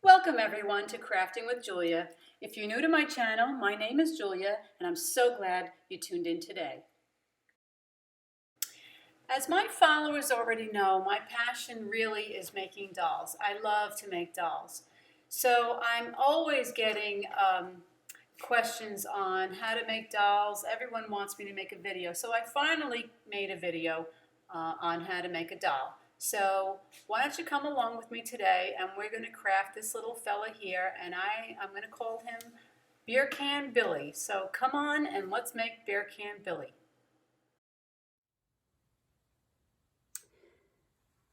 Welcome everyone to Crafting with Julia. If you're new to my channel, my name is Julia and I'm so glad you tuned in today. As my followers already know, my passion really is making dolls. I love to make dolls. So I'm always getting questions on how to make dolls. Everyone wants me to make a video. So I finally made a video on how to make a doll. So why don't you come along with me today and we're going to craft this little fella here, and I'm going to call him Beer Can Billy. So come on and let's make Beer Can Billy.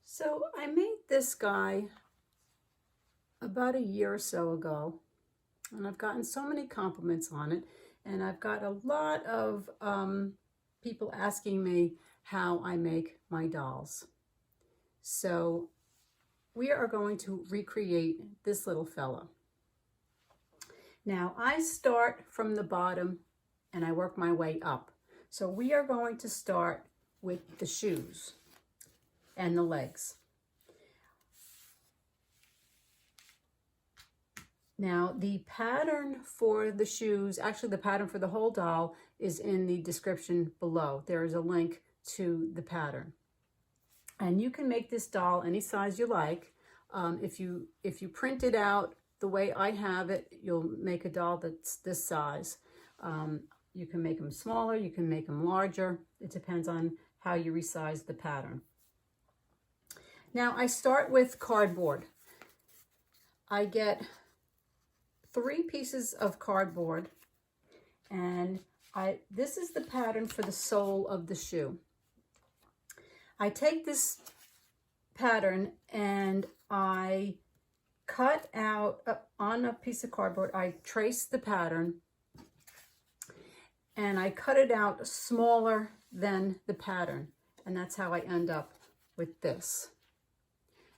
So I made this guy about a year or so ago, and I've gotten so many compliments on it, and I've got a lot of people asking me how I make my dolls. So we are going to recreate this little fella. Now I start from the bottom and I work my way up. So we are going to start with the shoes and the legs. Now the pattern for the shoes, actually the pattern for the whole doll, is in the description below. There is a link to the pattern. And you can make this doll any size you like. If you print it out the way I have it, you'll make a doll that's this size. You can make them smaller, you can make them larger. It depends on how you resize the pattern. Now I start with cardboard. I get 3 pieces of cardboard, and this is the pattern for the sole of the shoe. I take this pattern and I cut out on a piece of cardboard, I trace the pattern and I cut it out smaller than the pattern, and that's how I end up with this.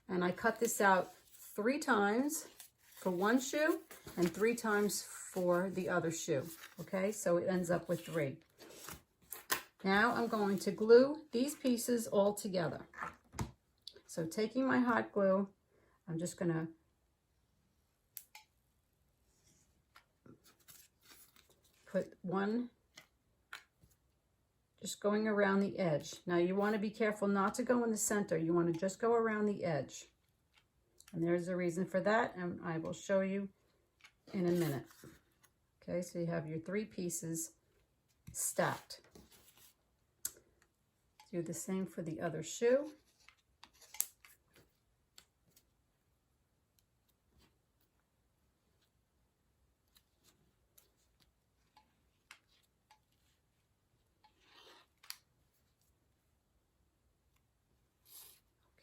And I cut this out 3 times for one shoe and 3 times for the other shoe. Okay, so it ends up with 3. Now I'm going to glue these pieces all together. So taking my hot glue, I'm just going to put one just going around the edge. Now you want to be careful not to go in the center. You want to just go around the edge. And there's a reason for that, and I will show you in a minute. Okay, so you have your 3 pieces stacked. Do the same for the other shoe.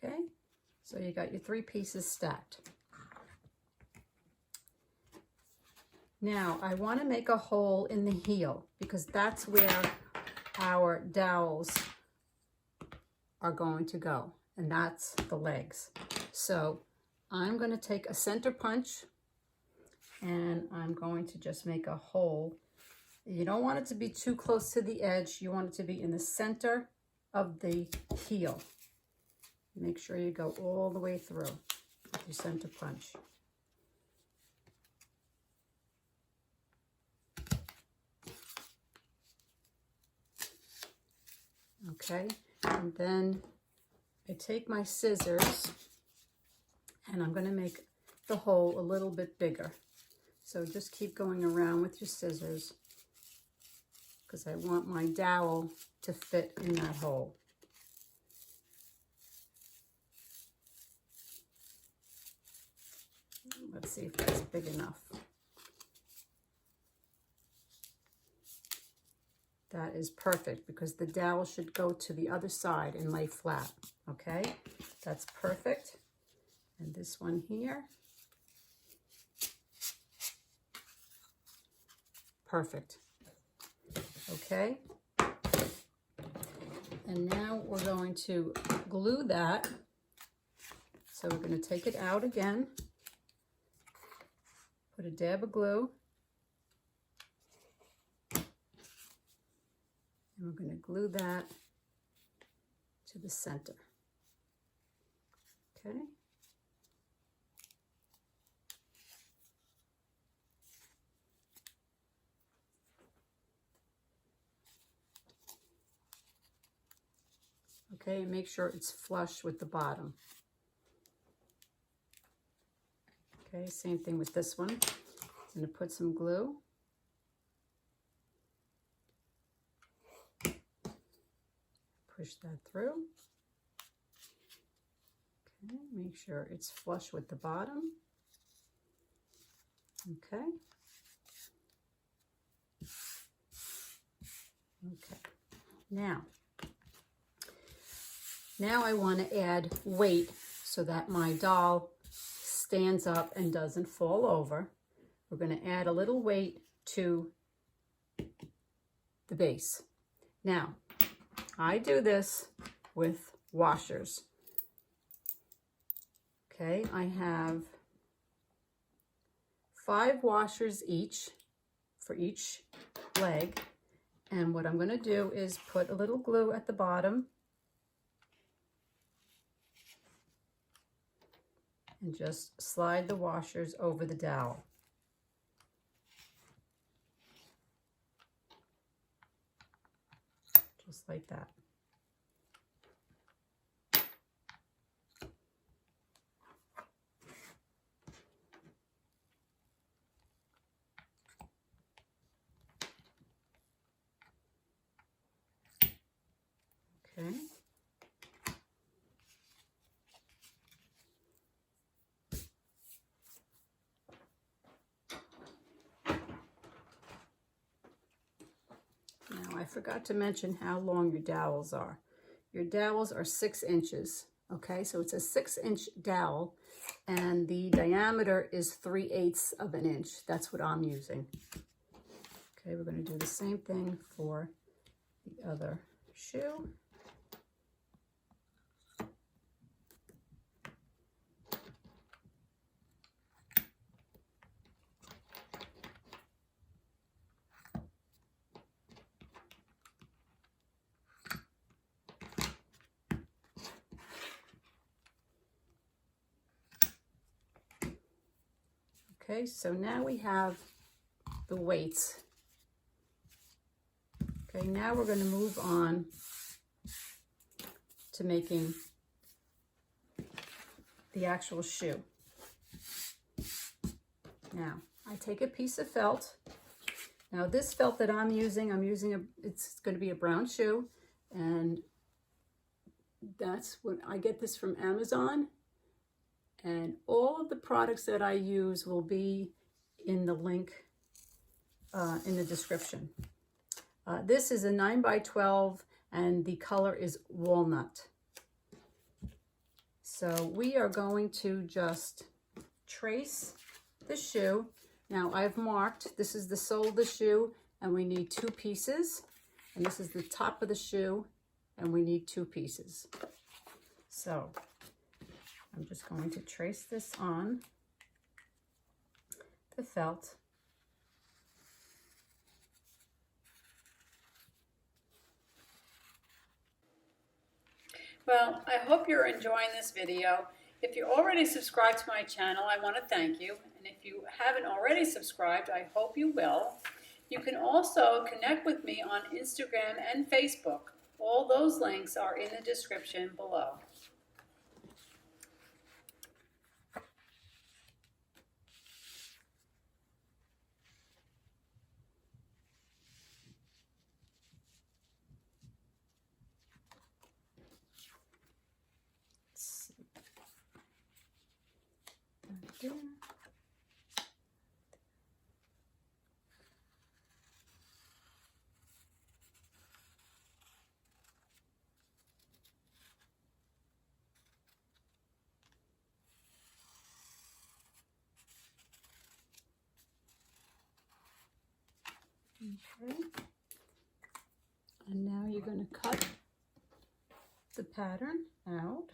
Okay, so you got your 3 pieces stacked. Now I want to make a hole in the heel because that's where our dowels are going to go, and that's the legs. So I'm going to take a center punch and I'm going to just make a hole. You don't want it to be too close to the edge. You want it to be in the center of the heel. Make sure you go all the way through with your center punch. Okay, and then I take my scissors and I'm going to make the hole a little bit bigger. So just keep going around with your scissors because I want my dowel to fit in that hole. Let's see if that's big enough. That is perfect because the dowel should go to the other side and lay flat. Okay, that's perfect. And this one here. Perfect. Okay. And now we're going to glue that. So we're going to take it out again. Put a dab of glue. And we're going to glue that to the center. Okay. Okay, and make sure it's flush with the bottom. Okay, same thing with this one. I'm going to put some glue. Push that through. Okay, make sure it's flush with the bottom. Okay. Okay. Now I want to add weight so that my doll stands up and doesn't fall over. We're going to add a little weight to the base. Now, I do this with washers. Okay, I have 5 washers each for each leg. And what I'm going to do is put a little glue at the bottom and just slide the washers over the dowel. Just like that. Okay. Now, I forgot to mention how long your dowels are. Your dowels are 6 inches. Okay, so it's a 6-inch dowel, and the diameter is 3/8 of an inch. That's what I'm using. Okay, we're going to do the same thing for the other shoe. Okay, so now we have the weights. Okay, now we're going to move on to making the actual shoe. Now, I take a piece of felt. Now, this felt that I'm using it's going to be a brown shoe, and that's what I get this from Amazon. And all of the products that I use will be in the link in the description. This is a 9x12 and the color is walnut. So we are going to just trace the shoe. Now I've marked, this is the sole of the shoe and we need 2 pieces. And this is the top of the shoe and we need 2 pieces. So I'm just going to trace this on the felt. Well, I hope you're enjoying this video. If you're already subscribed to my channel, I want to thank you. And if you haven't already subscribed, I hope you will. You can also connect with me on Instagram and Facebook. All those links are in the description below. There. Okay. And now you're going to cut the pattern out.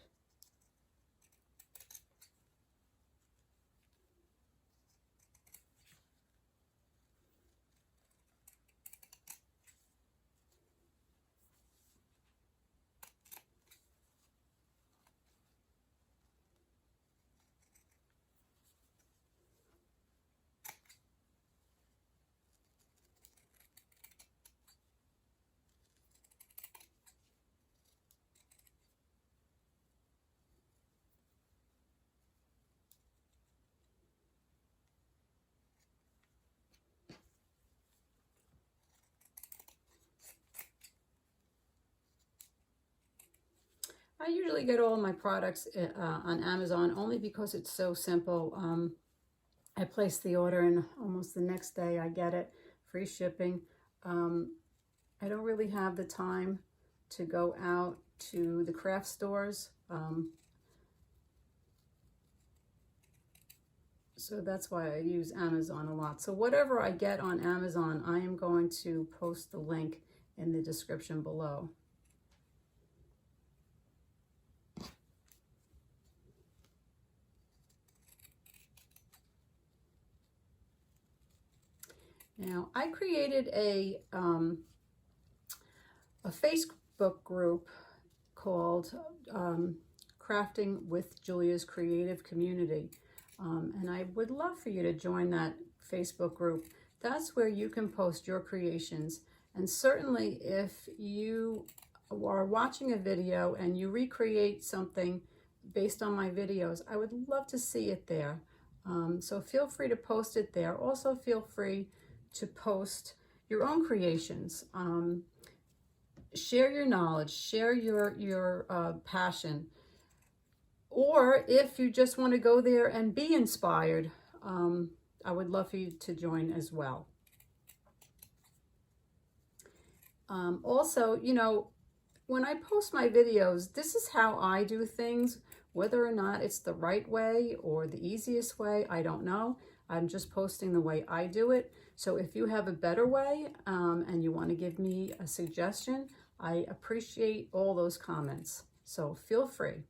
I usually get all my products on Amazon only because it's so simple. I place the order and almost the next day I get it, free shipping. I don't really have the time to go out to the craft stores. So that's why I use Amazon a lot. So whatever I get on Amazon, I am going to post the link in the description below. Now, I created a Facebook group called Crafting with Giulia's Creative Community. And I would love for you to join that Facebook group. That's where you can post your creations. And certainly if you are watching a video and you recreate something based on my videos, I would love to see it there. So feel free to post it there. Also feel free to post your own creations. Share your knowledge, share your passion. Or if you just want to go there and be inspired, I would love for you to join as well. Also, you know, when I post my videos, this is how I do things. Whether or not it's the right way or the easiest way, I don't know. I'm just posting the way I do it. So if you have a better way and you want to give me a suggestion, I appreciate all those comments. So feel free.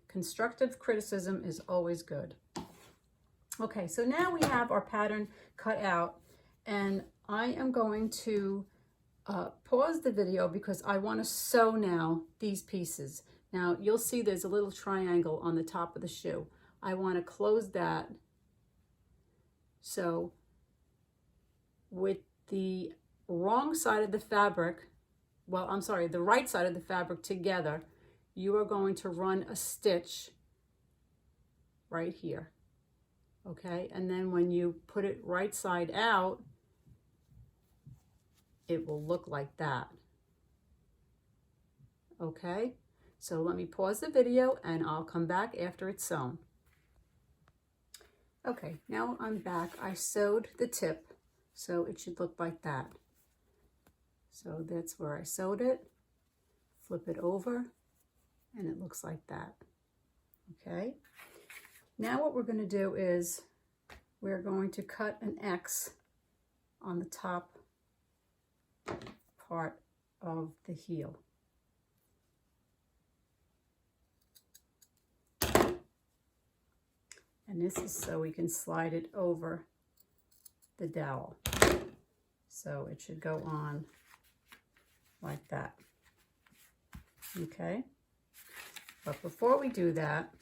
Constructive criticism is always good. Okay, so now we have our pattern cut out, and I am going to pause the video because I want to sew now these pieces. Now you'll see there's a little triangle on the top of the shoe. I want to close that. So with the wrong side of the fabric, well, I'm sorry, the right side of the fabric together, you are going to run a stitch right here. Okay, and then when you put it right side out, it will look like that. Okay, so let me pause the video and I'll come back after it's sewn. Okay, now I'm back. I sewed the tip, so it should look like that. So that's where I sewed it. Flip it over, and it looks like that. Okay, now what we're going to do is we're going to cut an X on the top part of the heel. And this is so we can slide it over the dowel. So it should go on like that. Okay, but before we do that,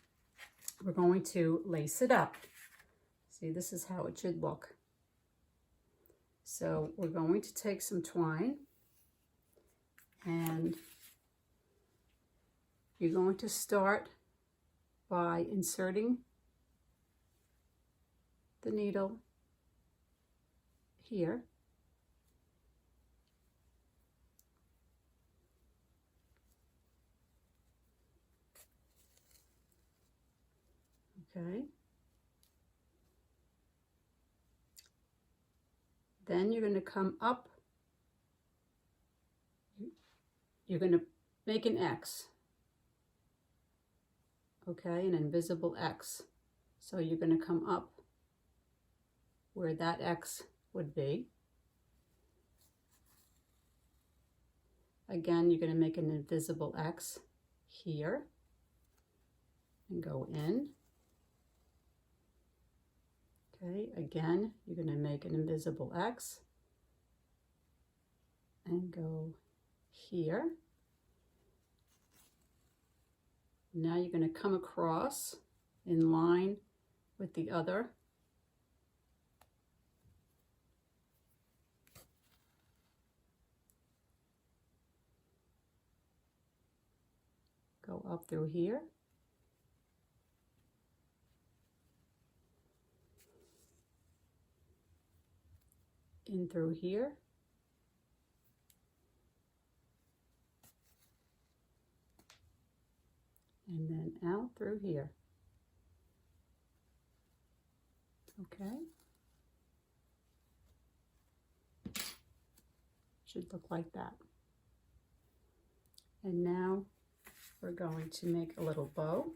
we're going to lace it up. See, this is how it should look. So we're going to take some twine and you're going to start by inserting the needle here. Okay. Then you're going to come up. You're going to make an X. Okay, an invisible X. So you're going to come up where that X would be. Again, you're going to make an invisible X here and go in. Okay, again, you're going to make an invisible X and go here. Now you're going to come across in line with the other. Go up through here. In through here. out through here. Okay. Should look like that. And now we're going to make a little bow.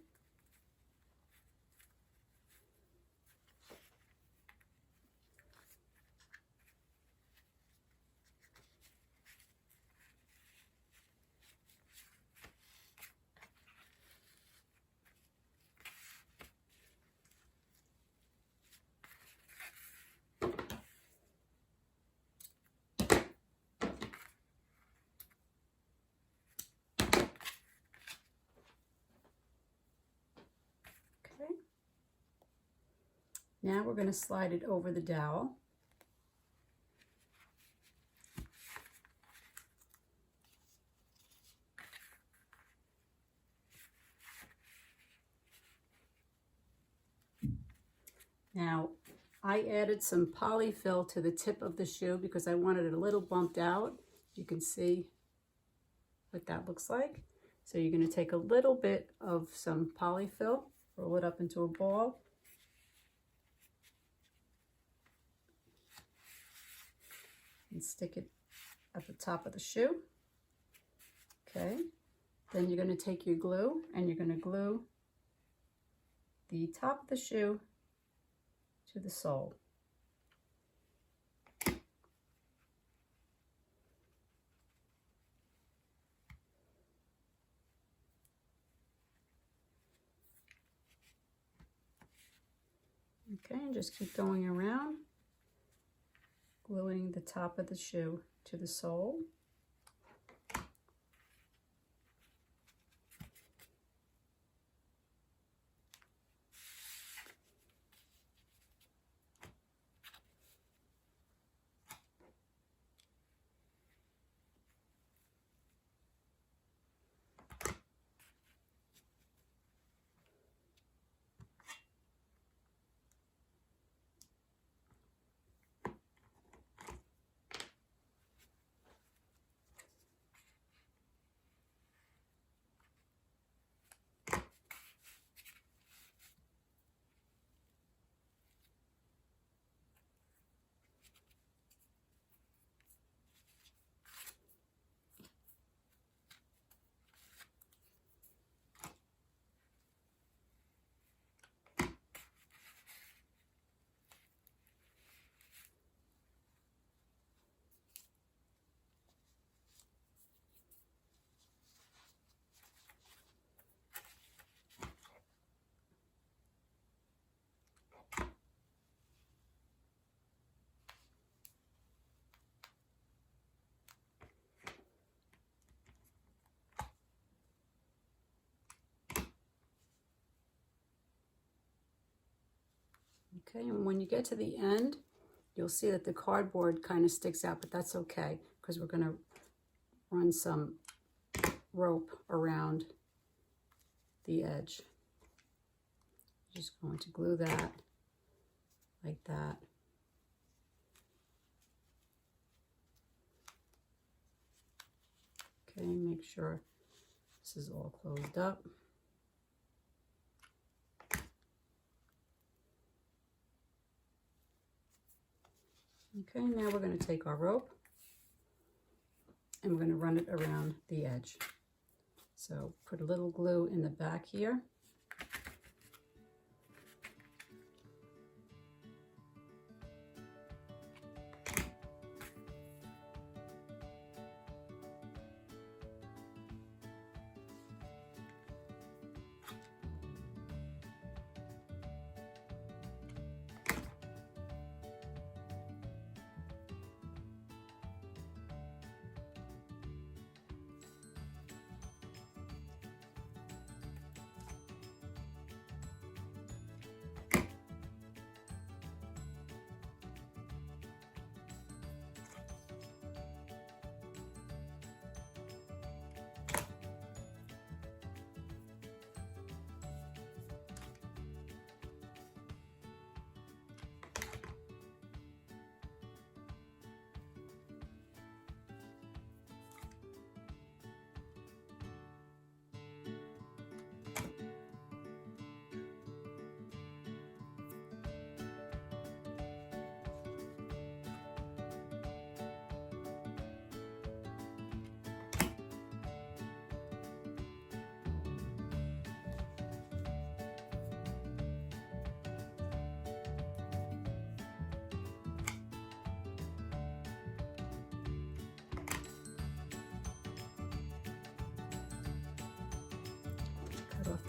Now we're going to slide it over the dowel. Now I added some polyfill to the tip of the shoe because I wanted it a little bumped out. You can see what that looks like. So you're going to take a little bit of some polyfill, roll it up into a ball, and stick it at the top of the shoe. Okay, then you're going to take your glue and you're going to glue the top of the shoe to the sole. Okay, and just keep going around, gluing the top of the shoe to the sole. Okay, and when you get to the end, you'll see that the cardboard kind of sticks out, but that's okay because we're going to run some rope around the edge. Just going to glue that like that. Okay, make sure this is all closed up. Okay, now we're going to take our rope and we're going to run it around the edge. So put a little glue in the back here.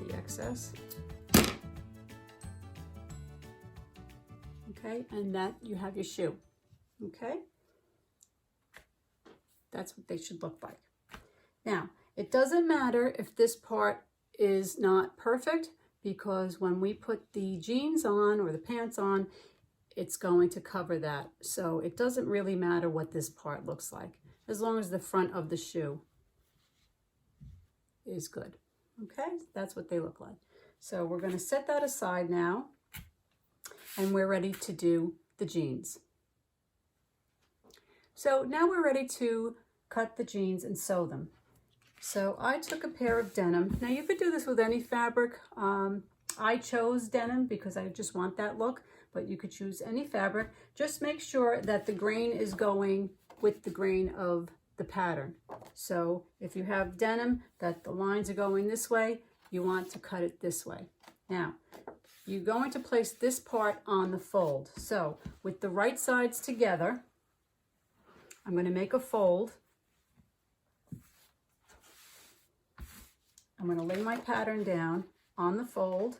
the excess. Okay, and that you have your shoe. Okay, that's what they should look like. Now, it doesn't matter if this part is not perfect, because when we put the jeans on or the pants on, it's going to cover that. So it doesn't really matter what this part looks like, as long as the front of the shoe is good. Okay, that's what they look like. So we're going to set that aside now, and we're ready to do the jeans. So now we're ready to cut the jeans and sew them. So I took a pair of denim. Now you could do this with any fabric. I chose denim because I just want that look, but you could choose any fabric. Just make sure that the grain is going with the grain of the pattern. So if you have denim that the lines are going this way, you want to cut it this way. Now, you're going to place this part on the fold. So with the right sides together, I'm going to make a fold. I'm going to lay my pattern down on the fold,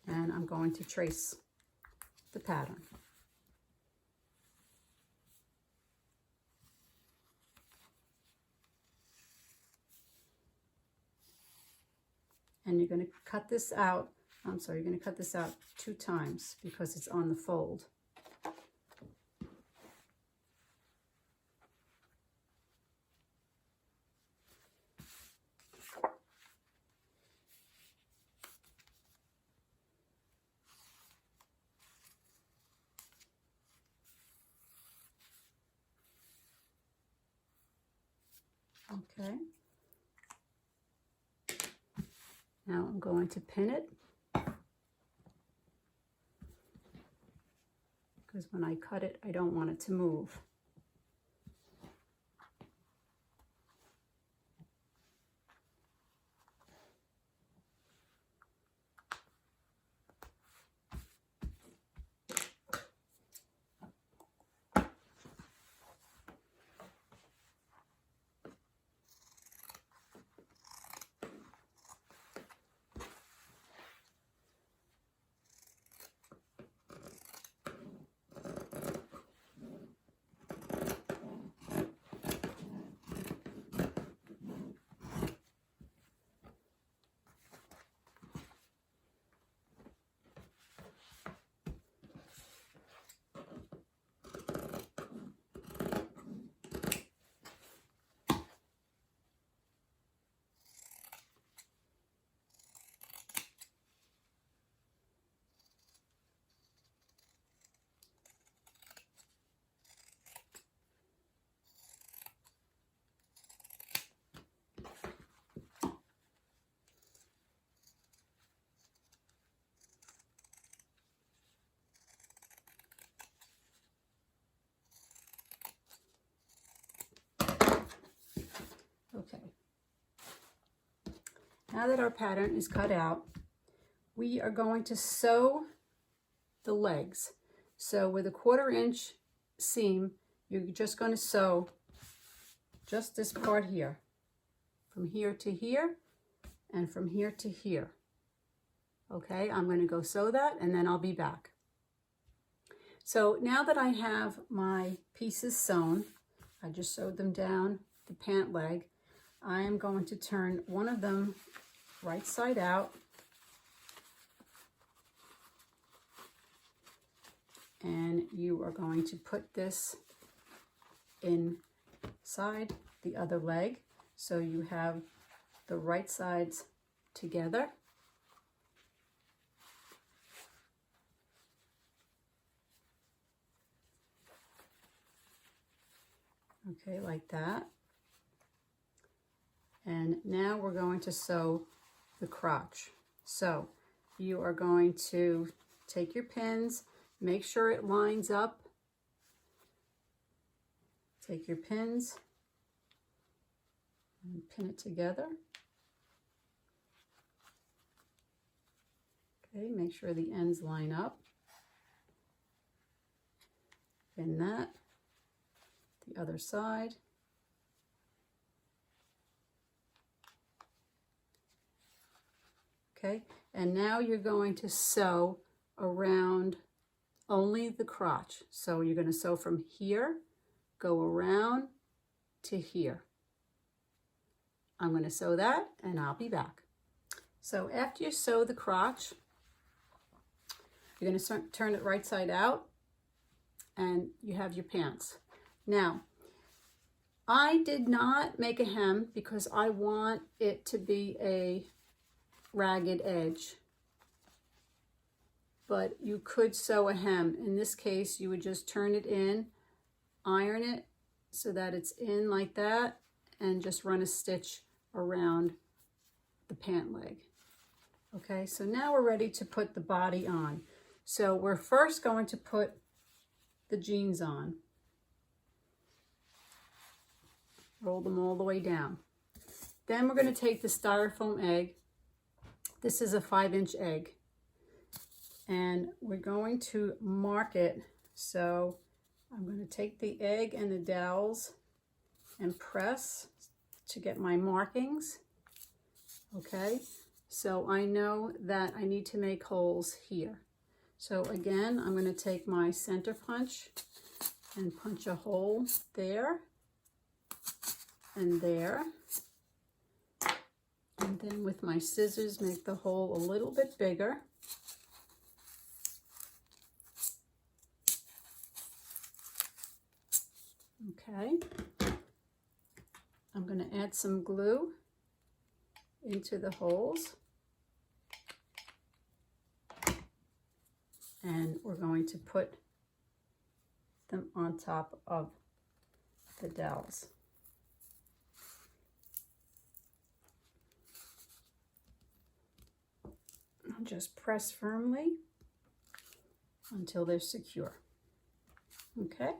and I'm going to trace the pattern. And you're going to cut this out, you're going to cut this out 2 times because it's on the fold. Okay. Now I'm going to pin it, because when I cut it, I don't want it to move. Okay. Now that our pattern is cut out, we are going to sew the legs. So with a 1/4 inch seam, you're just going to sew just this part here, from here to here, and from here to here. Okay, I'm going to go sew that, and then I'll be back. So now that I have my pieces sewn, I just sewed them down the pant leg. I am going to turn one of them right side out, and you are going to put this inside the other leg, so you have the right sides together. Okay, like that. And now we're going to sew the crotch. So you are going to take your pins, make sure it lines up. Take your pins and pin it together. Okay, make sure the ends line up. Pin that. The other side. Okay, and now you're going to sew around only the crotch. So you're going to sew from here, go around to here. I'm going to sew that and I'll be back. So after you sew the crotch, you're going to turn it right side out and you have your pants. Now, I did not make a hem because I want it to be a ragged edge, but you could sew a hem. In this case, you would just turn it in, iron it so that it's in like that, and just run a stitch around the pant leg. Okay, so now we're ready to put the body on. So we're first going to put the jeans on. Roll them all the way down. Then we're going to take the styrofoam egg. This is a 5-inch egg. And we're going to mark it. So I'm going to take the egg and the dowels and press to get my markings. Okay, so I know that I need to make holes here. So again, I'm going to take my center punch and punch a hole there and there. And then with my scissors, make the hole a little bit bigger. Okay. I'm going to add some glue into the holes. And we're going to put them on top of the dowels. I'll just press firmly until they're secure. Okay.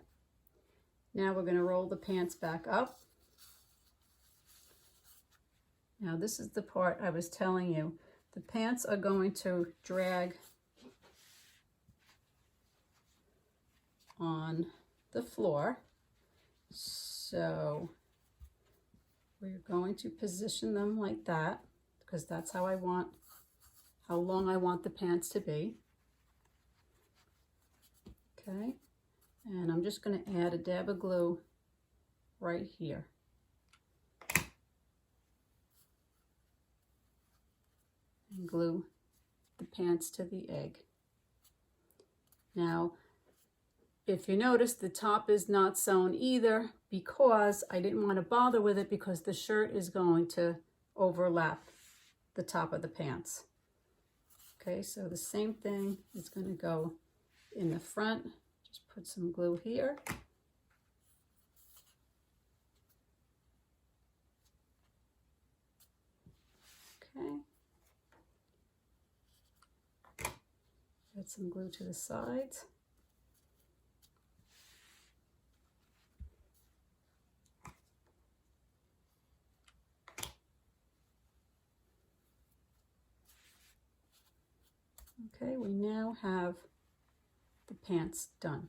Now we're going to roll the pants back up. Now this is the part I was telling you. The pants are going to drag on the floor. So we're going to position them like that because that's how long I want the pants to be. Okay, and I'm just going to add a dab of glue right here. And glue the pants to the egg. Now, if you notice, the top is not sewn either because I didn't want to bother with it because the shirt is going to overlap the top of the pants. Okay, so the same thing is going to go in the front. Just put some glue here. Okay. Add some glue to the sides. Okay, we now have the pants done.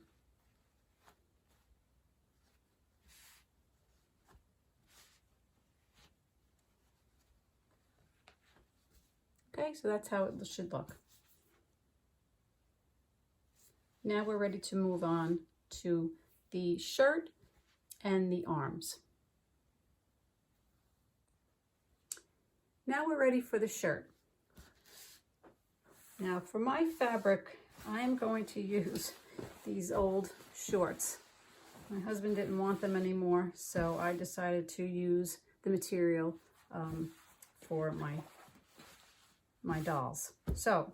Okay, so that's how it should look. Now we're ready to move on to the shirt and the arms. Now we're ready for the shirt. Now for my fabric, I'm going to use these old shorts. My husband didn't want them anymore, so I decided to use the material for my dolls. So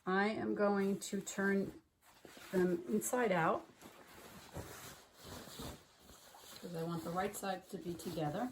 I am going to turn them inside out because I want the right side to be together.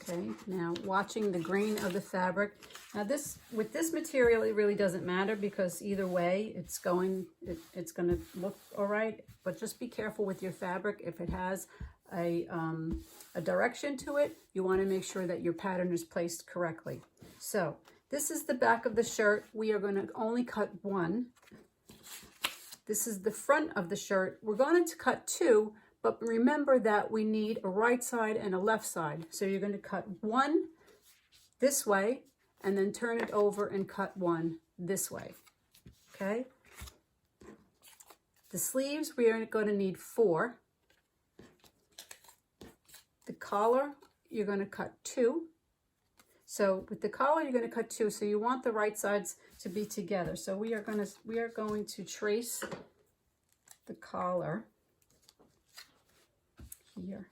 Okay, now watching the grain of the fabric. Now with this material, it really doesn't matter because either way, it's going to look all right. But just be careful with your fabric. If it has a direction to it, you want to make sure that your pattern is placed correctly. So This is the back of the shirt. We are going to only cut one. This is the front of the shirt. We're going to cut two, but remember that we need a right side and a left side. So you're going to cut one this way and then turn it over and cut one this way. Okay? The sleeves, we are going to need 4. The collar, you're going to cut 2. So with the collar, you're going to cut 2. So you want the right sides to be together. So we are going to trace the collar here.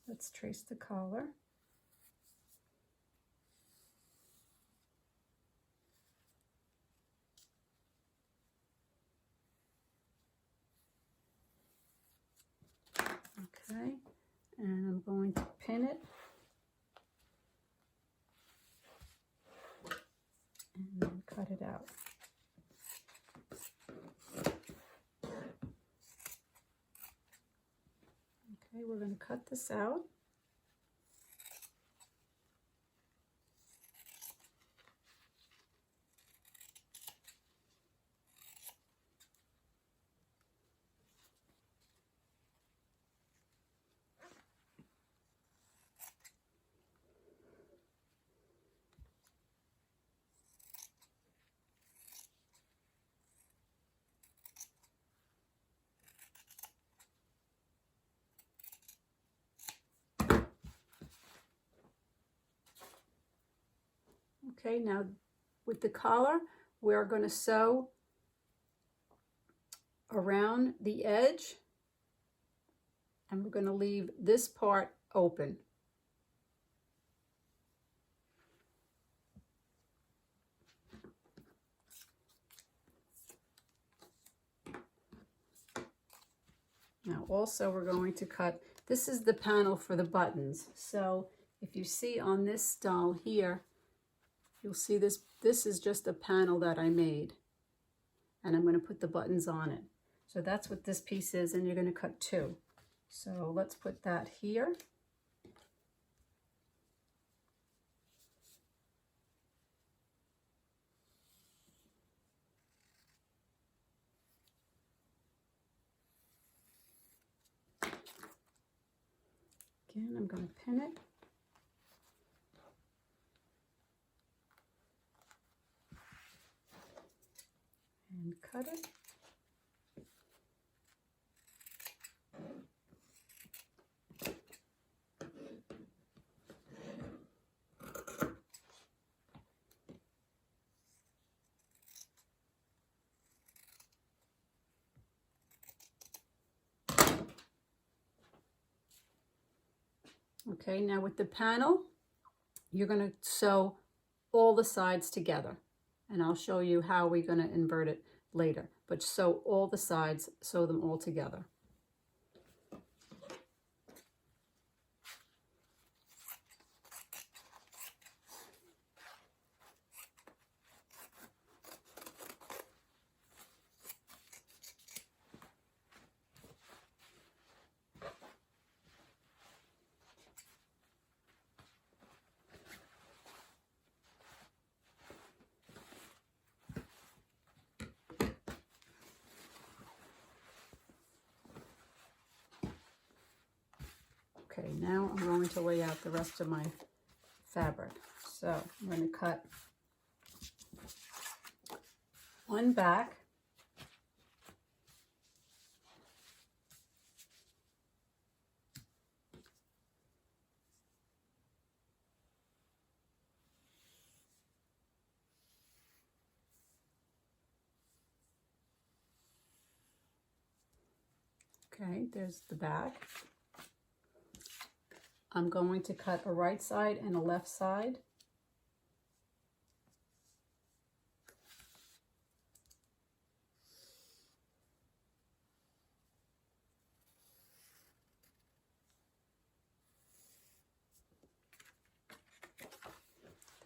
Let's trace the collar. Okay, and I'm going to pin it and then cut it out. Okay, we're going to cut this out. Okay, now with the collar, we're going to sew around the edge, and we're going to leave this part open. Now also we're going to cut, this is the panel for the buttons. So if you see on this doll here, you'll see this is just a panel that I made, and I'm going to put the buttons on it. So that's what this piece is, and you're going to cut 2. So let's put that here. Again, I'm going to pin it. And cut it. Okay, now with the panel, you're going to sew all the sides together. And I'll show you how we're going to invert it later. But sew all the sides, sew them all together. Okay, now I'm going to lay out the rest of my fabric. So I'm going to cut one back. Okay, there's the back. I'm going to cut a right side and a left side.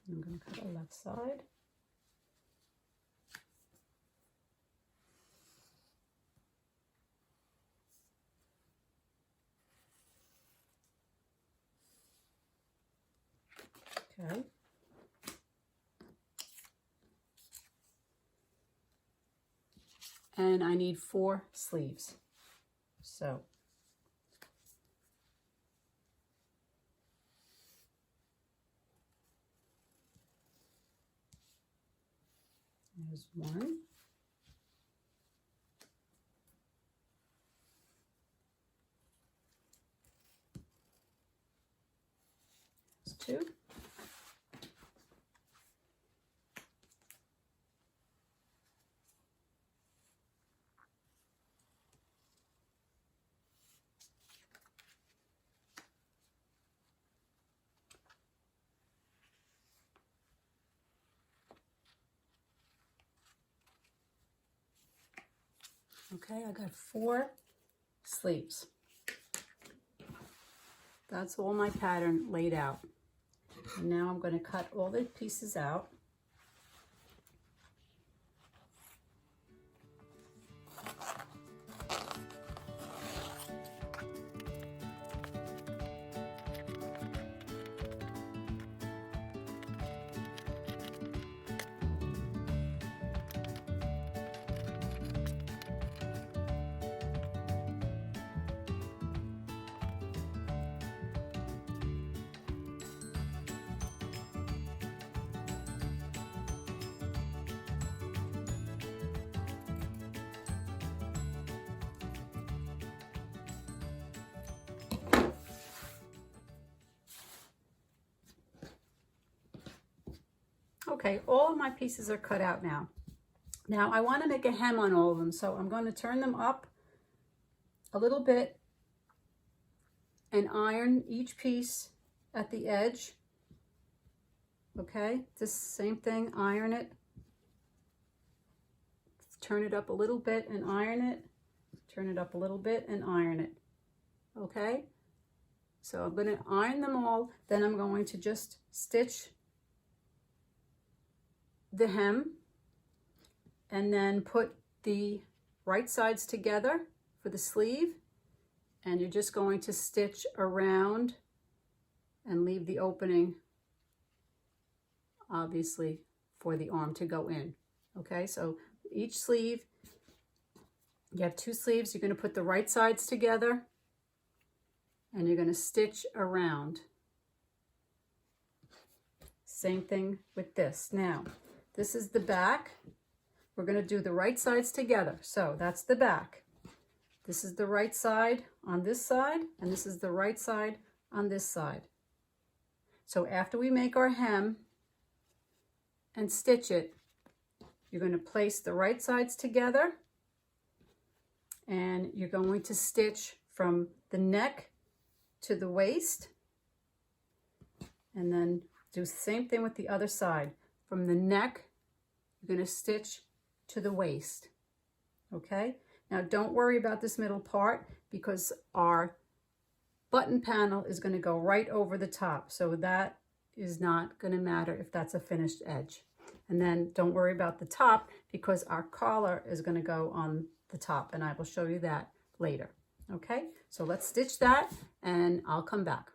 I'm going to cut a left side. Okay. And I need 4 sleeves. So there's 1. There's 2. Okay, I got 4 sleeves. That's all my pattern laid out. And now I'm going to cut all the pieces out. Okay, all of my pieces are cut out now. Now I want to make a hem on all of them, so I'm going to turn them up a little bit and iron each piece at the edge. Okay, this same thing, iron it. Turn it up a little bit and iron it. Turn it up a little bit and iron it. Okay, so I'm going to iron them all, then I'm going to just stitch the hem and then put the right sides together for the sleeve, and you're just going to stitch around and leave the opening obviously for the arm to go in. Okay, so each sleeve, you have 2 sleeves, you're going to put the right sides together and you're going to stitch around. Same thing with this. Now this is the back. We're going to do the right sides together. So that's the back. This is the right side on this side, and this is the right side on this side. So after we make our hem and stitch it, you're going to place the right sides together, and you're going to stitch from the neck to the waist, and then do the same thing with the other side. From the neck, you're going to stitch to the waist. Okay, now don't worry about this middle part because our button panel is going to go right over the top, so that is not going to matter if that's a finished edge. And then don't worry about the top because our collar is going to go on the top, and I will show you that later. Okay, so let's stitch that and I'll come back.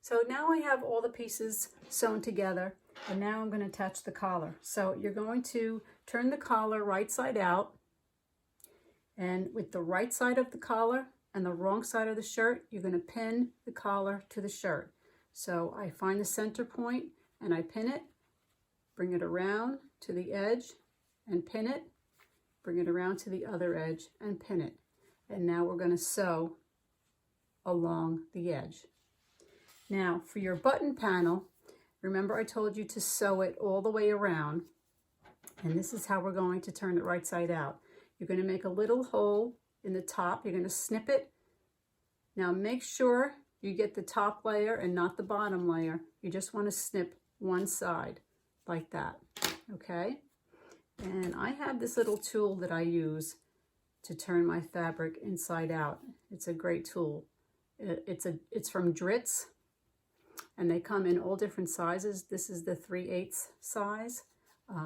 So now I have all the pieces sewn together, and now I'm going to attach the collar. So you're going to turn the collar right side out, and with the right side of the collar and the wrong side of the shirt, you're going to pin the collar to the shirt. So I find the center point and I pin it, bring it around to the edge and pin it, bring it around to the other edge and pin it. And now we're going to sew along the edge. Now for your button panel, remember I told you to sew it all the way around, and this is how we're going to turn it right side out. You're going to make a little hole in the top, you're going to snip it. Now make sure you get the top layer and not the bottom layer. You just want to snip one side like that, okay? And I have this little tool that I use to turn my fabric inside out. It's a great tool. It's from Dritz, and they come in all different sizes. This is the 3/8 size.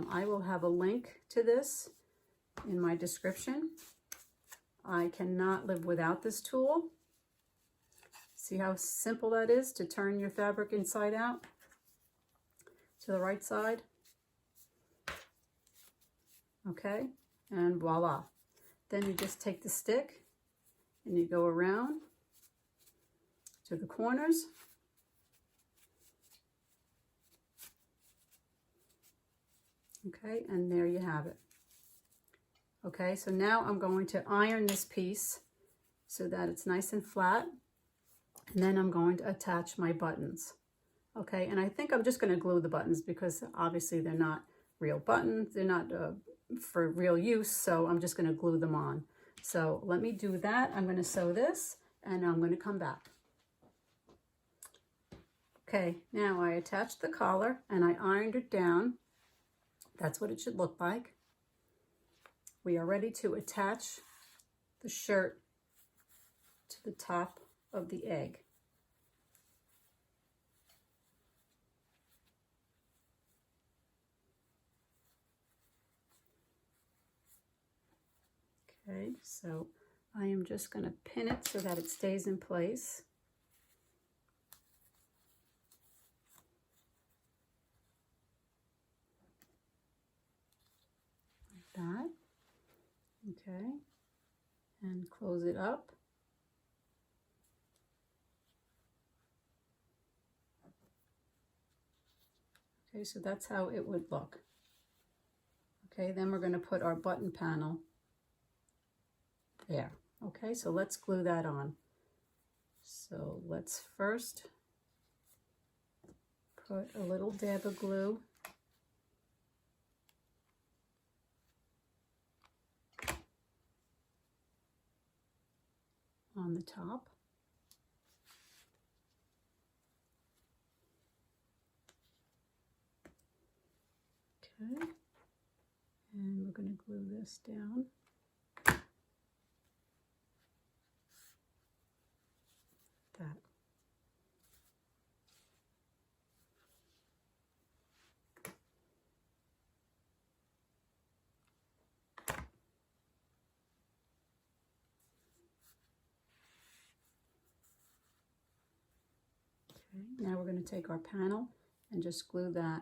I will have a link to this in my description. I cannot live without this tool. See how simple that is to turn your fabric inside out? to the right side. Okay, and voila. Then you just take the stick and you go around to the corners. Okay, and there you have it. Okay, so now I'm going to iron this piece so that it's nice and flat. And then I'm going to attach my buttons. Okay, and I think I'm just going to glue the buttons because obviously they're not real buttons. They're not for real use, so I'm just going to glue them on. So let me do that. I'm going to sew this and I'm going to come back. Okay, now I attached the collar and I ironed it down. That's what it should look like. We are ready to attach the shirt to the top of the egg. Okay, so I am just going to pin it so that it stays in place. Like that. Okay, and close it up. Okay, so that's how it would look. Okay, then we're going to put our button panel there. Okay, so let's glue that on. So let's first put a little dab of glue on the top. Okay, and we're going to glue this down. That. Okay, now we're going to take our panel and just glue that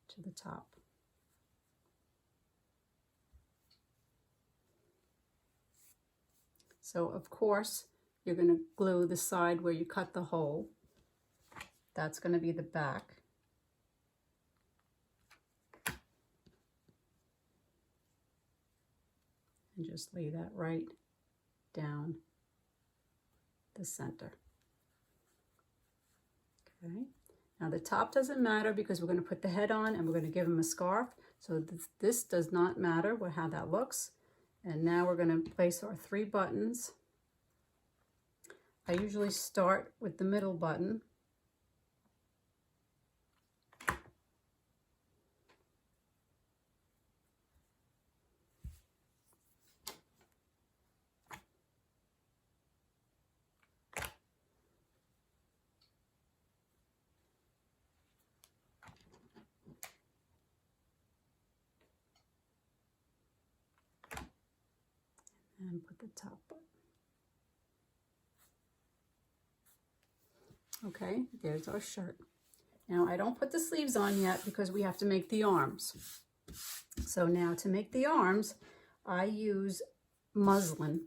to the top. So of course, you're going to glue the side where you cut the hole. That's going to be the back. And just lay that right down the center. Okay. Now the top doesn't matter because we're going to put the head on and we're going to give him a scarf. So this does not matter how that looks. And now we're going to place our 3 buttons. I usually start with the middle button. And put the top button. Okay, there's our shirt. Now I don't put the sleeves on yet because we have to make the arms. So now to make the arms, I use muslin.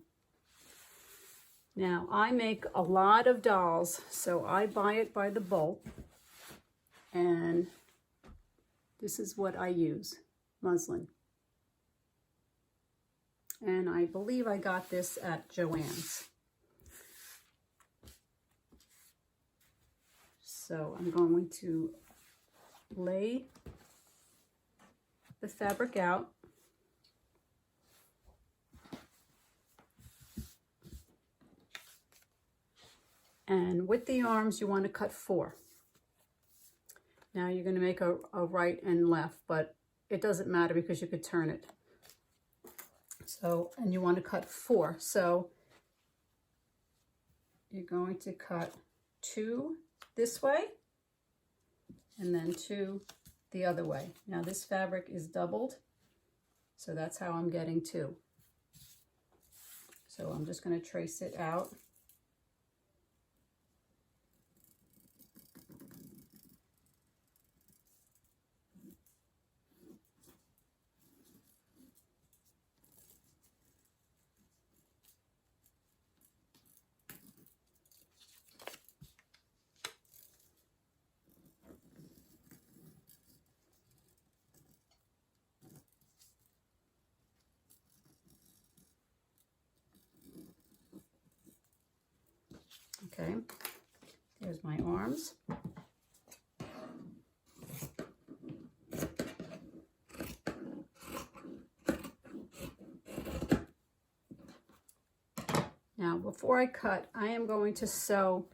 Now I make a lot of dolls, so I buy it by the bulk. And this is what I use, muslin. And I believe I got this at Joann's. So I'm going to lay the fabric out. And with the arms, you want to cut 4. Now you're going to make a right and left, but it doesn't matter because you could turn it. So, and you want to cut 4. So you're going to cut 2 this way and then 2 the other way. Now this fabric is doubled, so that's how I'm getting 2. So I'm just going to trace it out. Okay, there's my arms. Now, before I cut, I am going to sew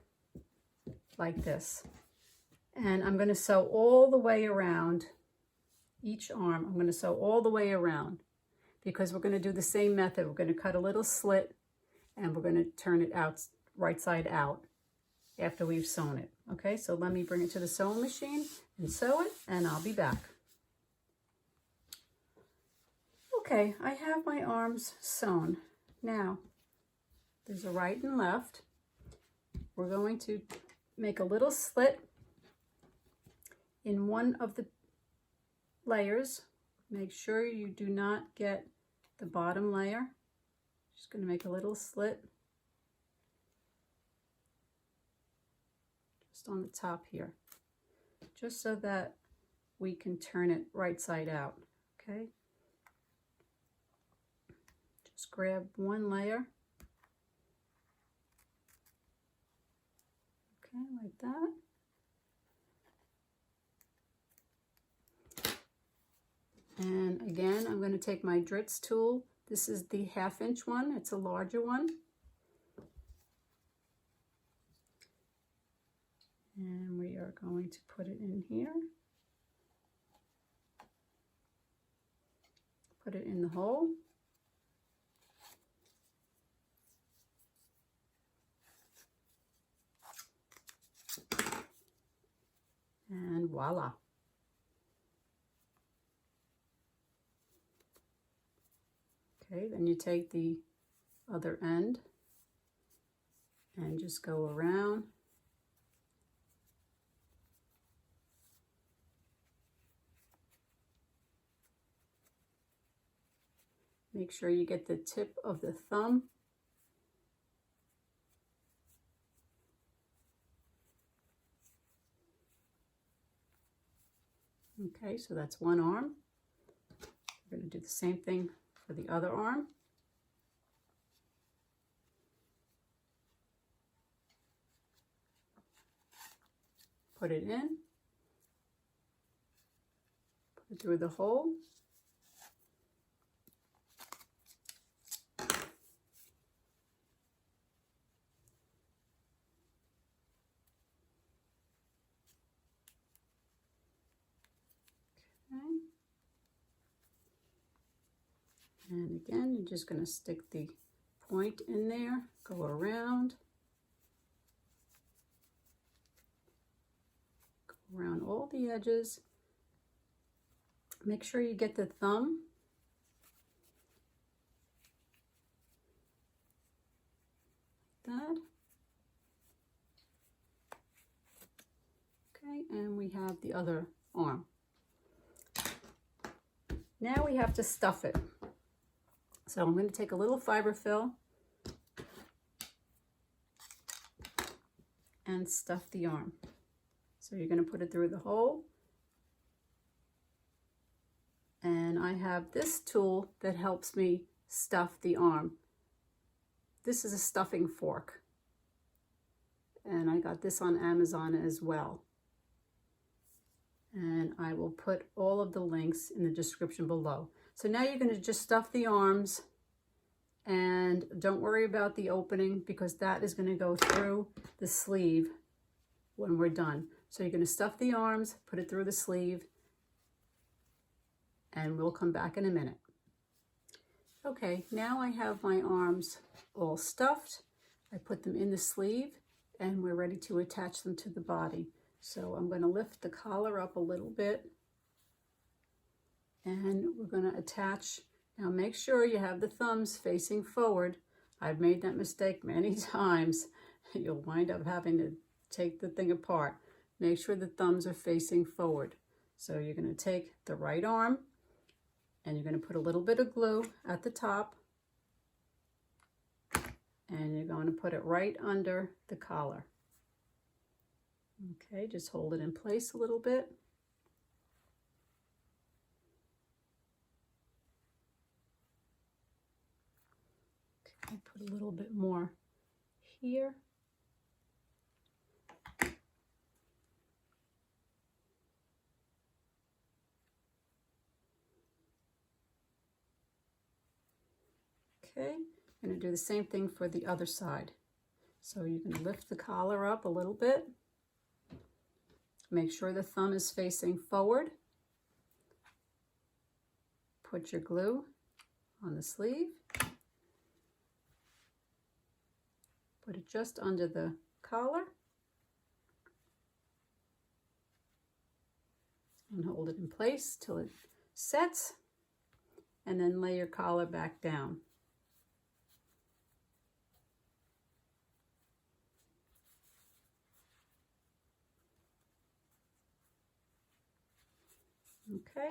like this. And I'm going to sew all the way around each arm. I'm going to sew all the way around because we're going to do the same method. We're going to cut a little slit and we're going to turn it out right side out after we've sewn it. Okay, so let me bring it to the sewing machine and sew it, and I'll be back. Okay, I have my arms sewn. Now, there's a right and left. We're going to make a little slit in one of the layers. Make sure you do not get the bottom layer. Just going to make a little slit just on the top here, just so that we can turn it right side out. Okay, just grab one layer. Okay, like that. And again, I'm going to take my Dritz tool. This is the 1/2 inch one. It's a larger one. And we are going to put it in here. Put it in the hole. And voila. Okay, then you take the other end and just go around. Make sure you get the tip of the thumb. Okay, so that's one arm. We're going to do the same thing for the other arm. Put it in. Put it through the hole. And again, you're just going to stick the point in there, go around all the edges. Make sure you get the thumb. Like that. Okay, and we have the other arm. Now we have to stuff it. So I'm going to take a little fiber fill and stuff the arm. So you're going to put it through the hole. And I have this tool that helps me stuff the arm. This is a stuffing fork. And I got this on Amazon as well. And I will put all of the links in the description below. So now you're going to just stuff the arms, and don't worry about the opening because that is going to go through the sleeve when we're done. So you're going to stuff the arms, put it through the sleeve, and we'll come back in a minute. Okay, now I have my arms all stuffed. I put them in the sleeve and we're ready to attach them to the body. So I'm going to lift the collar up a little bit and we're going to attach. Now make sure you have the thumbs facing forward. I've made that mistake many times. You'll wind up having to take the thing apart. Make sure the thumbs are facing forward. So you're going to take the right arm and you're going to put a little bit of glue at the top and you're going to put it right under the collar. Okay, just hold it in place a little bit. Okay, put a little bit more here. Okay, I'm going to do the same thing for the other side. So you can lift the collar up a little bit. Make sure the thumb is facing forward. Put your glue on the sleeve. Put it just under the collar. And hold it in place till it sets. And then lay your collar back down. Okay,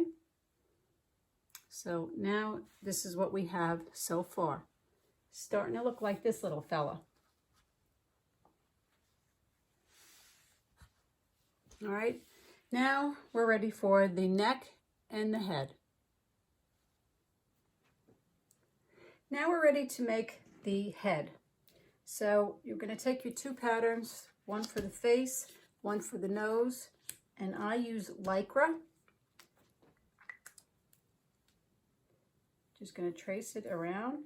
so now this is what we have so far. Starting to look like this little fella. All right, now we're ready for the neck and the head. Now we're ready to make the head. So you're going to take your two patterns, one for the face, one for the nose, and I use Lycra. Just going to trace it around.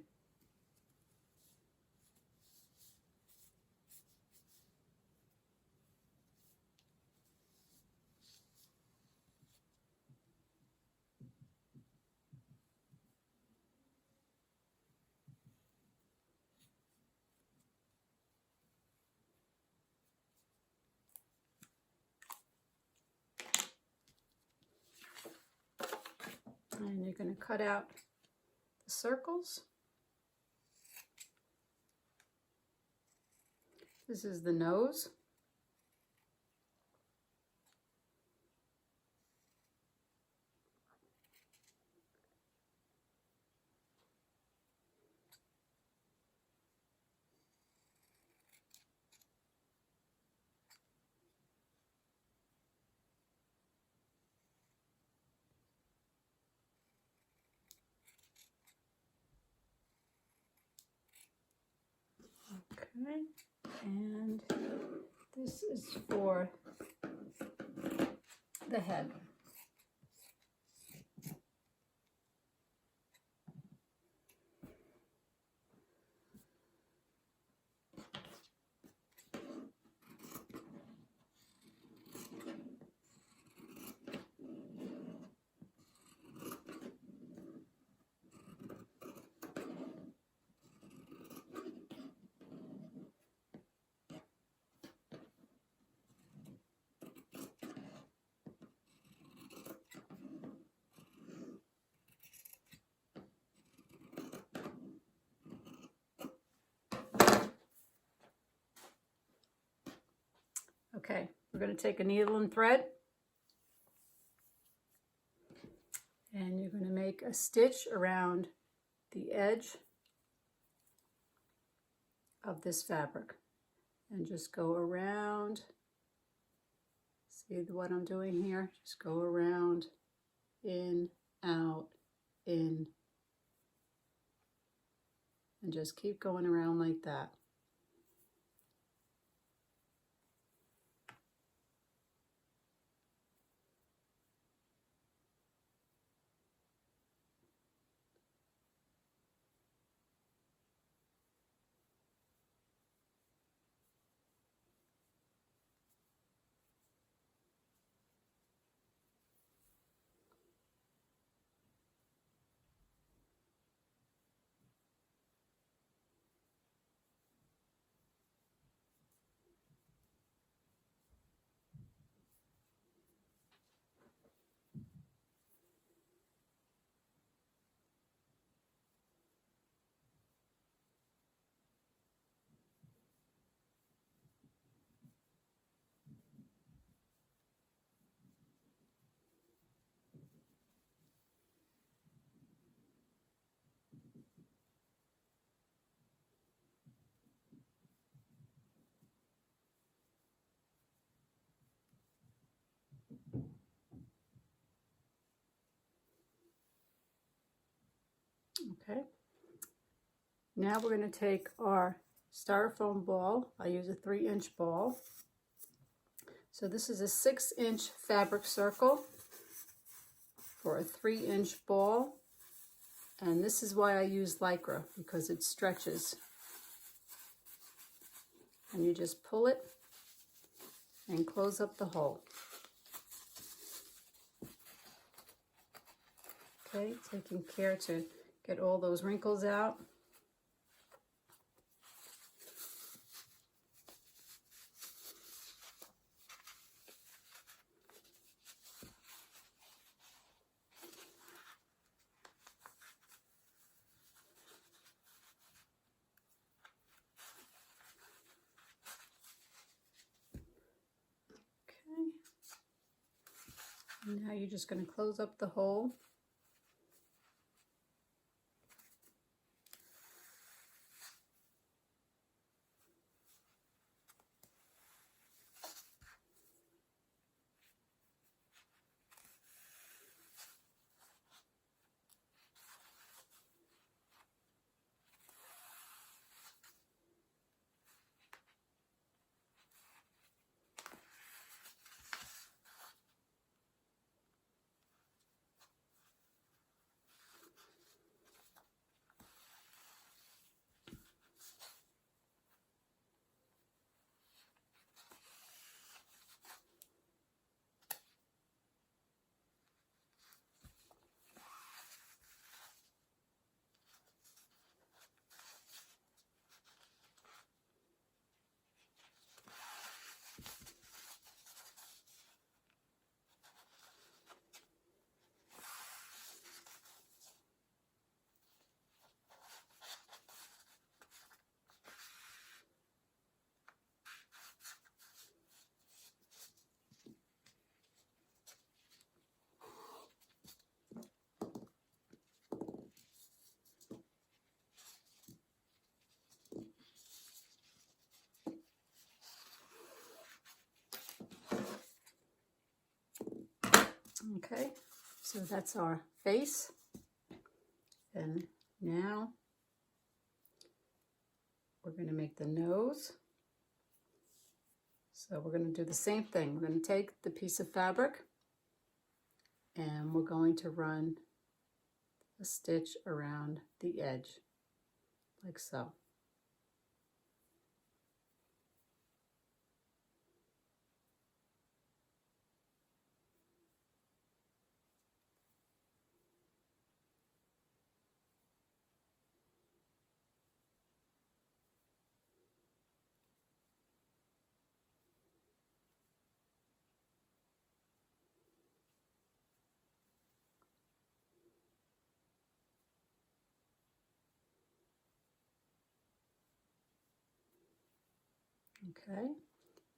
And you're going to cut out the circles. This is the nose. Okay, and this is for the head. Okay, we're going to take a needle and thread, and you're going to make a stitch around the edge of this fabric and just go around. See what I'm doing here? Just go around, in, out, in, and just keep going around like that. Okay. Now we're going to take our styrofoam ball. I use a 3-inch ball. So this is a 6-inch fabric circle for a 3-inch ball. And this is why I use Lycra, because it stretches. And you just pull it and close up the hole. Okay, taking care to get all those wrinkles out. Okay. And now you're just going to close up the hole. Okay, so that's our face. And now we're going to make the nose. So we're going to do the same thing. We're going to take the piece of fabric and we're going to run a stitch around the edge, like so. Okay,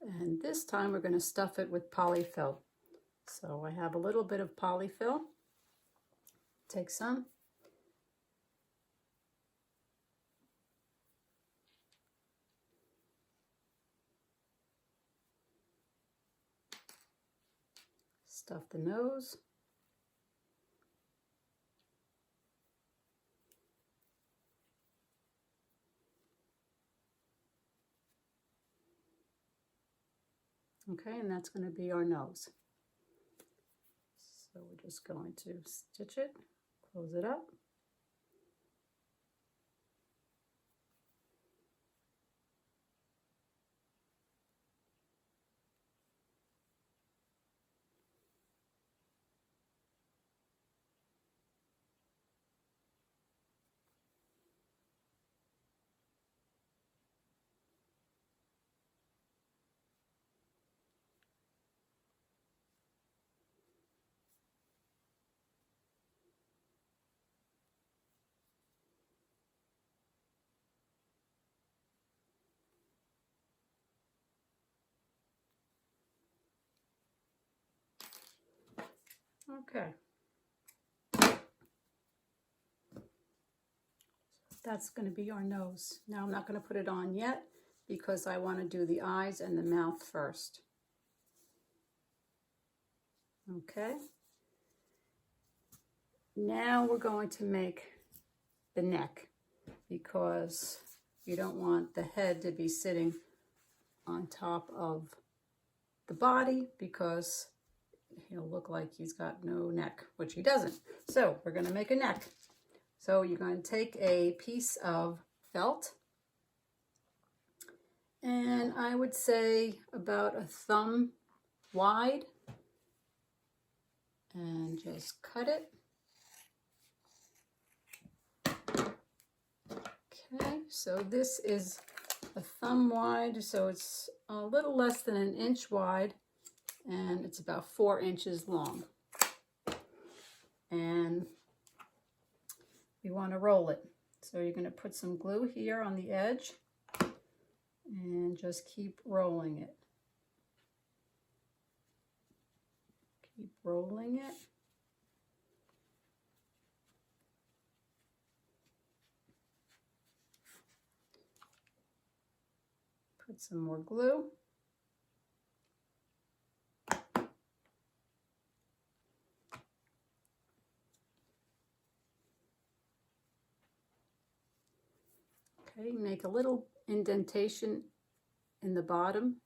and this time we're going to stuff it with polyfill. So I have a little bit of polyfill. Take some. Stuff the nose. Okay, and that's going to be our nose. So we're just going to stitch it, close it up. Okay. That's going to be our nose. Now I'm not going to put it on yet because I want to do the eyes and the mouth first. Okay. Now we're going to make the neck because you don't want the head to be sitting on top of the body because he'll look like he's got no neck, which he doesn't. So we're going to make a neck. So you're going to take a piece of felt, and I would say about a thumb wide, and just cut it. Okay, so this is a thumb wide, so it's a little less than an inch wide, and it's about 4 inches long. And we want to roll it. So you're going to put some glue here on the edge and just keep rolling it. Keep rolling it. Put some more glue. Okay, make a little indentation in the bottom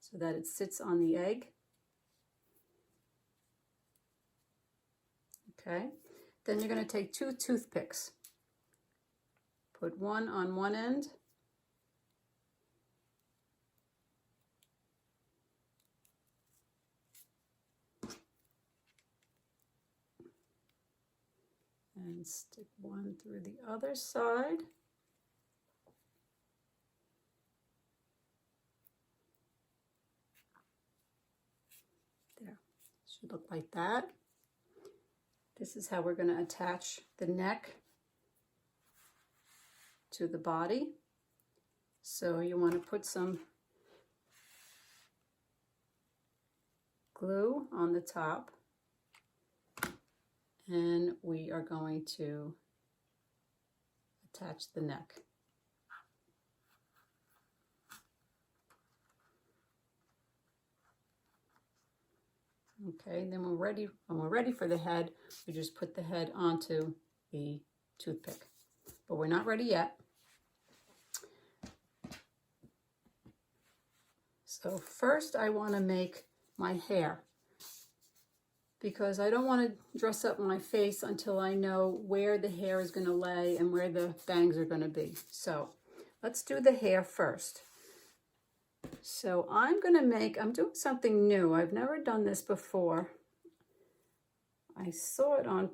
so that it sits on the egg. Okay, then you're going to take 2 toothpicks. Put one on one end. And stick one through the other side. There, should look like that. This is how we're going to attach the neck to the body. So you want to put some glue on the top, and we are going to attach the neck. Okay, and then when we're ready for the head, we just put the head onto the toothpick. But we're not ready yet. So first I want to make my hair, because I don't want to dress up my face until I know where the hair is going to lay and where the bangs are going to be. So let's do the hair first. So I'm doing something new. I've never done this before. I saw it on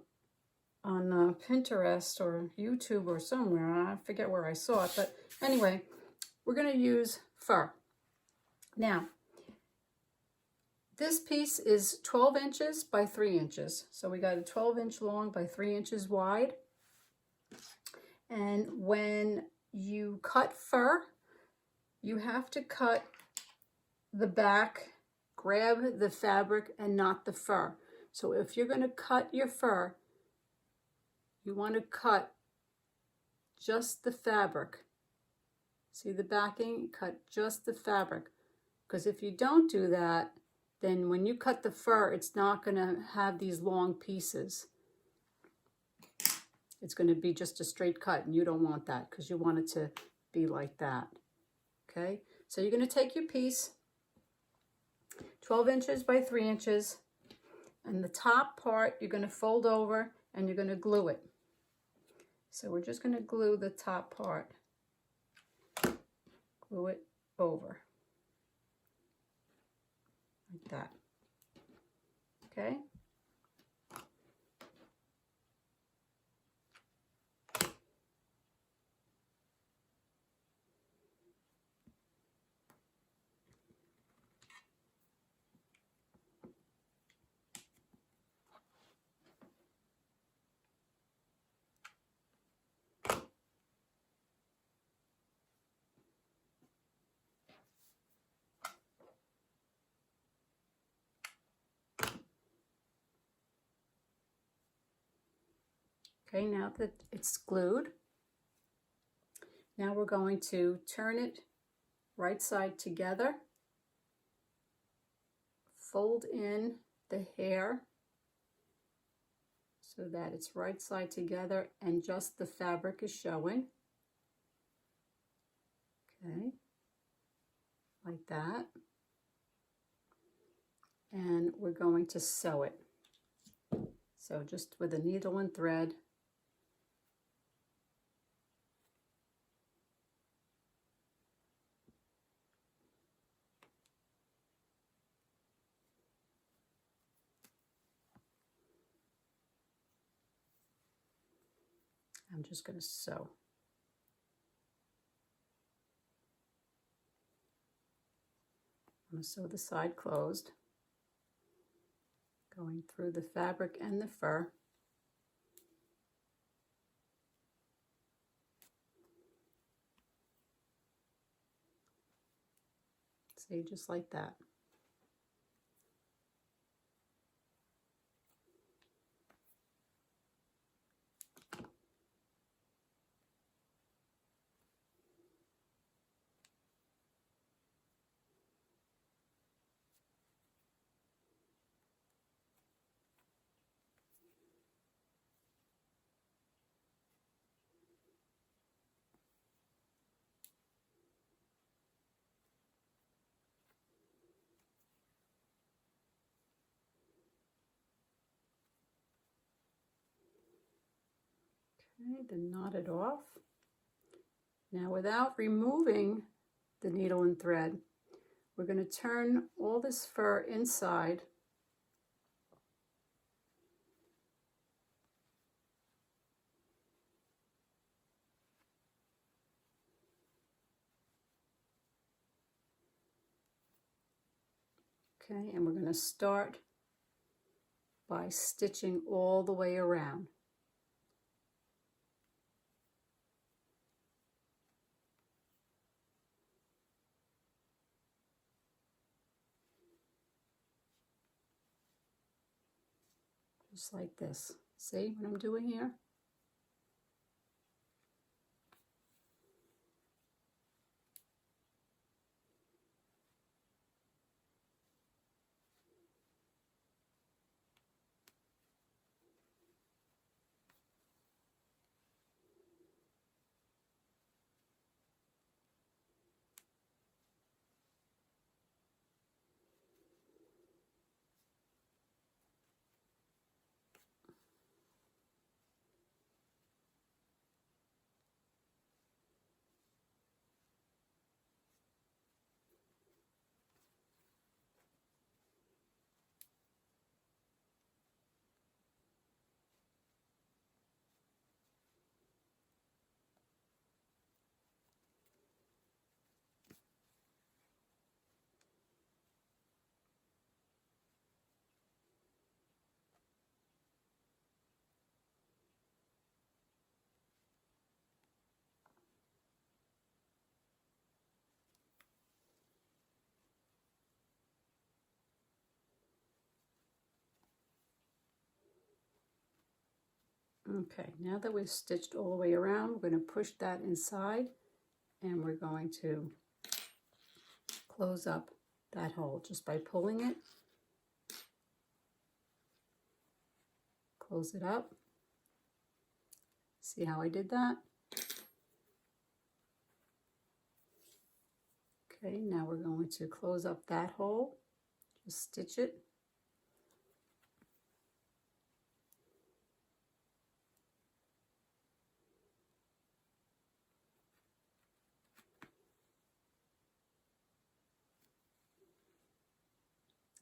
Pinterest or YouTube or somewhere. I forget where I saw it, but anyway, we're going to use fur. Now, this piece is 12 inches by 3 inches. So we got a 12-inch long by 3 inches wide. And when you cut fur, you have to cut the back, grab the fabric and not the fur. So if you're going to cut your fur, you want to cut just the fabric. See the backing? Cut just the fabric. Because if you don't do that, then when you cut the fur, it's not going to have these long pieces. It's going to be just a straight cut, and you don't want that because you want it to be like that. Okay, so you're going to take your piece, 12 inches by 3 inches, and the top part you're going to fold over and you're going to glue it. So we're just going to glue the top part. Glue it over. Like that. Okay? Okay, now that it's glued, now we're going to turn it right side together, fold in the hair so that it's right side together and just the fabric is showing. Okay, like that. And we're going to sew it. So just with a needle and thread, I'm just going to sew. I'm going to sew the side closed, going through the fabric and the fur. See, just like that. Okay, then knot it off. Now, without removing the needle and thread, we're going to turn all this fur inside. Okay, and we're going to start by stitching all the way around. Just like this. See what I'm doing here? Okay, now that we've stitched all the way around, we're going to push that inside and we're going to close up that hole just by pulling it. Close it up. See how I did that? Okay, now we're going to close up that hole. Just stitch it.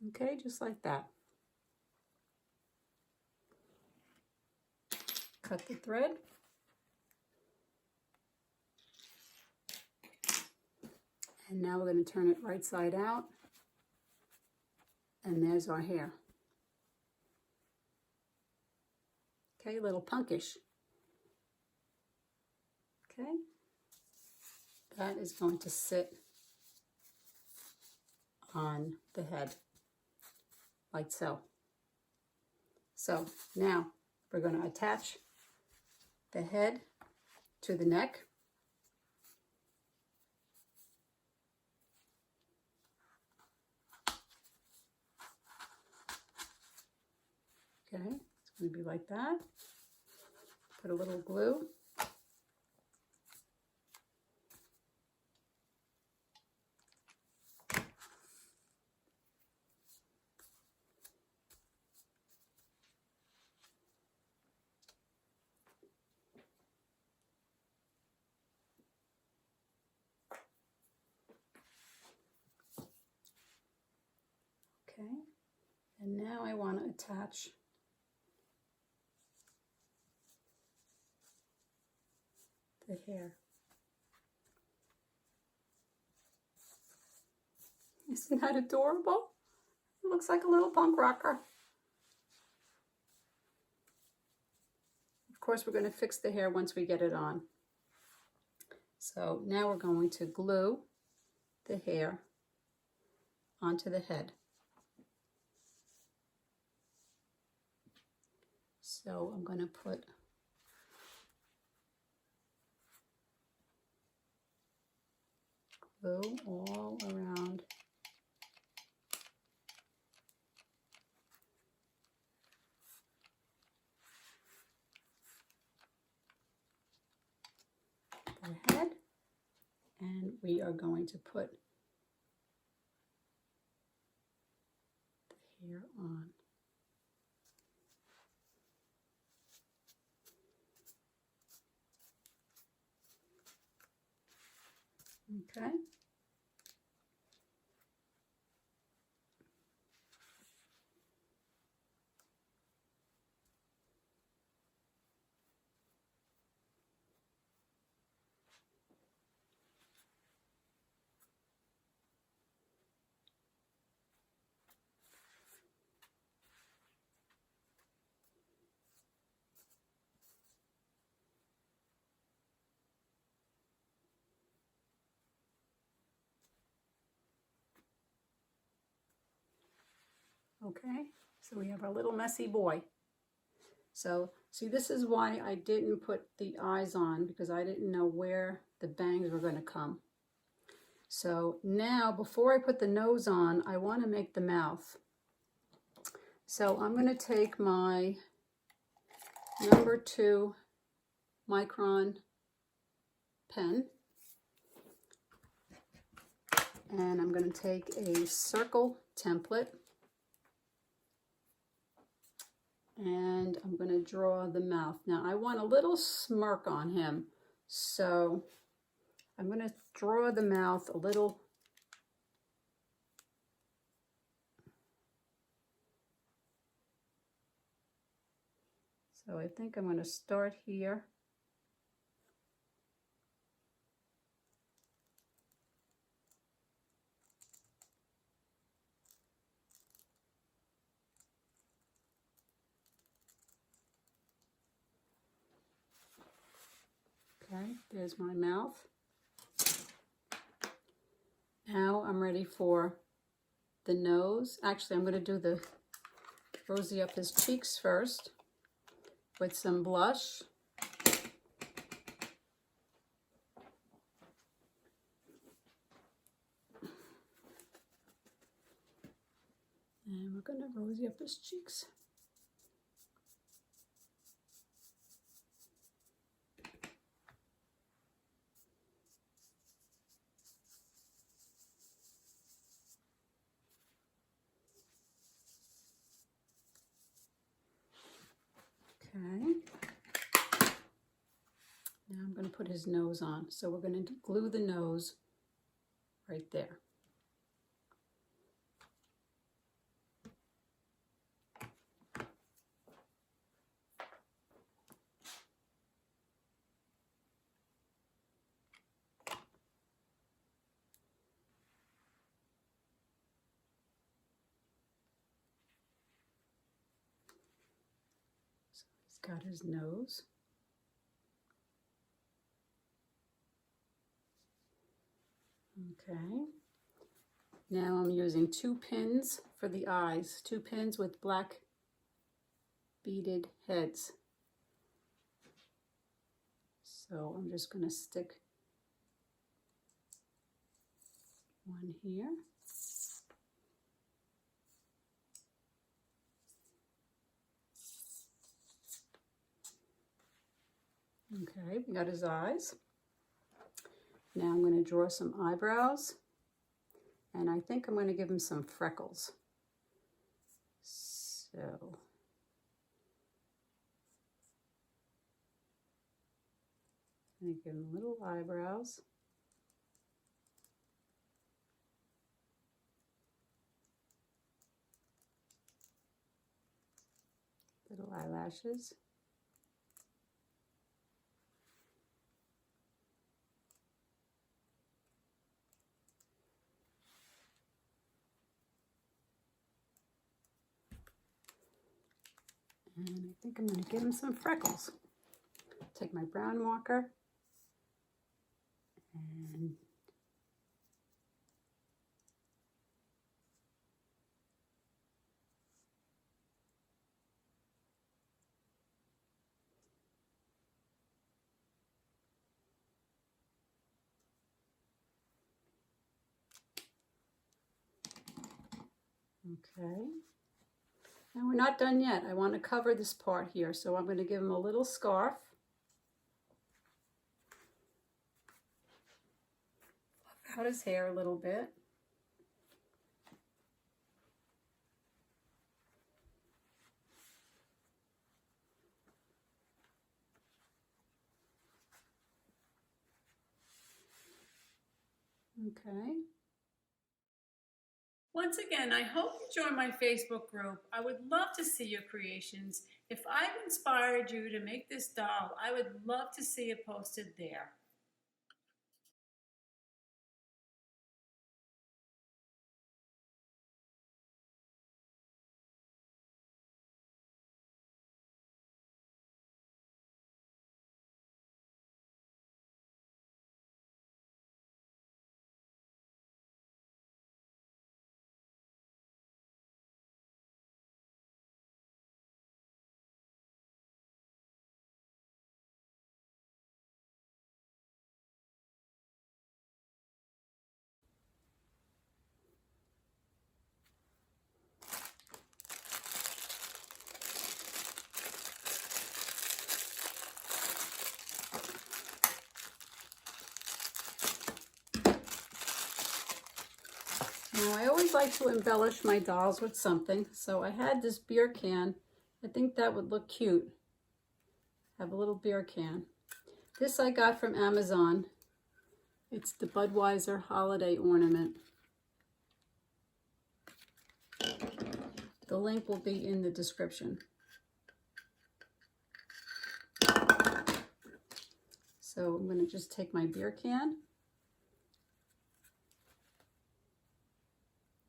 Okay, just like that. Cut the thread. And now we're going to turn it right side out. And there's our hair. Okay, a little punkish. Okay, that is going to sit on the head, like so. So now we're going to attach the head to the neck. Okay, it's going to be like that. Put a little glue. Okay, and now I want to attach the hair. Isn't that adorable? It looks like a little punk rocker. Of course, we're going to fix the hair once we get it on. So now we're going to glue the hair onto the head. So I'm going to put glue all around the head, and we are going to put the hair on. Okay. Okay, so we have our little messy boy. So, see, this is why I didn't put the eyes on, because I didn't know where the bangs were going to come. So now, before I put the nose on, I want to make the mouth. So I'm going to take my number 2 micron pen, and I'm going to take a circle template, and I'm going to draw the mouth. Now I want a little smirk on him, so I'm going to draw the mouth a little. So I think I'm going to start here. Okay, there's my mouth. Now I'm ready for the nose. Actually, I'm going to do the rosy up his cheeks first with some blush. And we're going to rosy up his cheeks. Okay. Now I'm going to put his nose on. So we're going to glue the nose right there. So he's got his nose. Okay. Now I'm using 2 pins for the eyes, 2 pins with black beaded heads. So I'm just going to stick one here. Okay, we got his eyes. Now I'm going to draw some eyebrows, and I think I'm going to give him some freckles. So I'm going to give him little eyebrows. Little eyelashes. And I think I'm going to give him some freckles. Take my brown marker and okay. Now we're not done yet. I want to cover this part here, so I'm going to give him a little scarf. Fluff out his hair a little bit. Okay. Once again, I hope you join my Facebook group. I would love to see your creations. If I've inspired you to make this doll, I would love to see it posted there. Now, I always like to embellish my dolls with something, so I had this beer can. I think that would look cute. Have a little beer can. This I got from Amazon. It's the Budweiser holiday ornament. The link will be in the description. So I'm going to just take my beer can.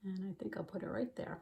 And I think I'll put it right there.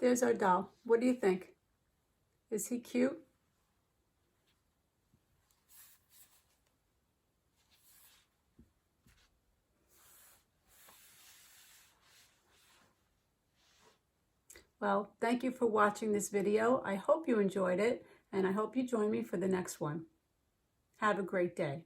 There's our doll. What do you think? Is he cute? Well, thank you for watching this video. I hope you enjoyed it, and I hope you join me for the next one. Have a great day.